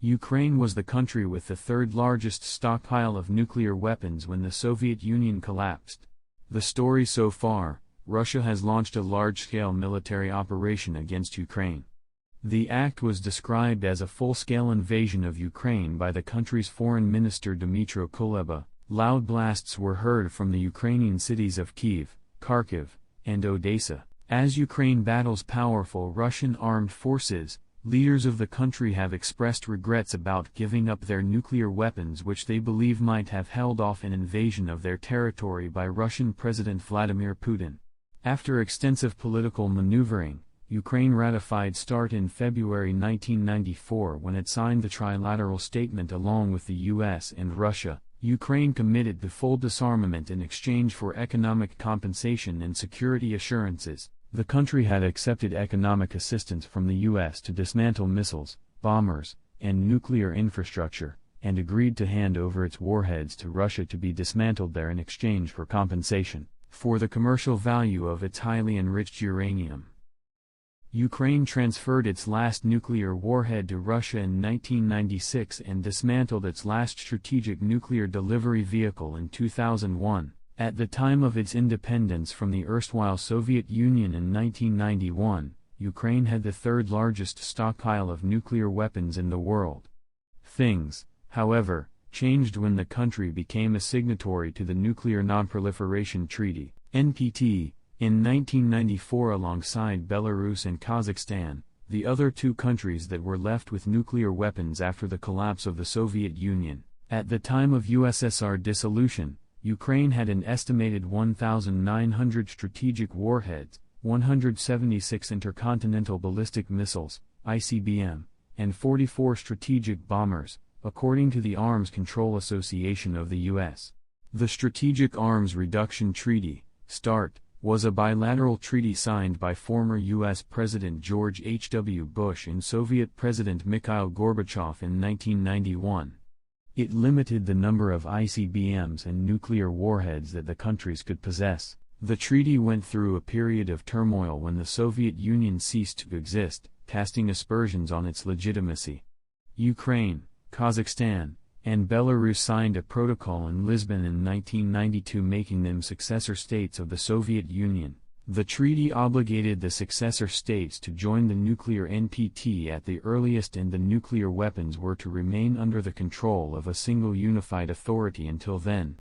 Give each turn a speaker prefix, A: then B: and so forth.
A: Ukraine was the country with the third largest stockpile of nuclear weapons when the Soviet Union collapsed. The story so far: Russia has launched a large-scale military operation against Ukraine. The act was described as a full-scale invasion of Ukraine by the country's foreign minister Dmytro Kuleba. Loud blasts were heard from the Ukrainian cities of Kyiv, Kharkiv, and Odessa. As Ukraine battles powerful Russian armed forces, leaders of the country have expressed regrets about giving up their nuclear weapons, which they believe might have held off an invasion of their territory by Russian President Vladimir Putin. After extensive political maneuvering, Ukraine ratified START in February 1994 when it signed the trilateral statement along with the US and Russia. Ukraine committed to full disarmament in exchange for economic compensation and security assurances. The country had accepted economic assistance from the US to dismantle missiles, bombers, and nuclear infrastructure, and agreed to hand over its warheads to Russia to be dismantled there in exchange for compensation for the commercial value of its highly enriched uranium. Ukraine transferred its last nuclear warhead to Russia in 1996 and dismantled its last strategic nuclear delivery vehicle in 2001. At the time of its independence from the erstwhile Soviet Union in 1991, Ukraine had the third largest stockpile of nuclear weapons in the world. Things, however, changed when the country became a signatory to the Nuclear Non-Proliferation Treaty, NPT, in 1994 alongside Belarus and Kazakhstan, the other two countries that were left with nuclear weapons after the collapse of the Soviet Union. At the time of USSR dissolution, Ukraine had an estimated 1,900 strategic warheads, 176 intercontinental ballistic missiles, ICBM, and 44 strategic bombers, according to the Arms Control Association of the U.S. The Strategic Arms Reduction Treaty, START, was a bilateral treaty signed by former U.S. President George H.W. Bush and Soviet President Mikhail Gorbachev in 1991. It limited the number of ICBMs and nuclear warheads that the countries could possess. The treaty went through a period of turmoil when the Soviet Union ceased to exist, casting aspersions on its legitimacy. Ukraine, Kazakhstan, and Belarus signed a protocol in Lisbon in 1992, making them successor states of the Soviet Union. The treaty obligated the successor states to join the nuclear NPT at the earliest, and the nuclear weapons were to remain under the control of a single unified authority until then.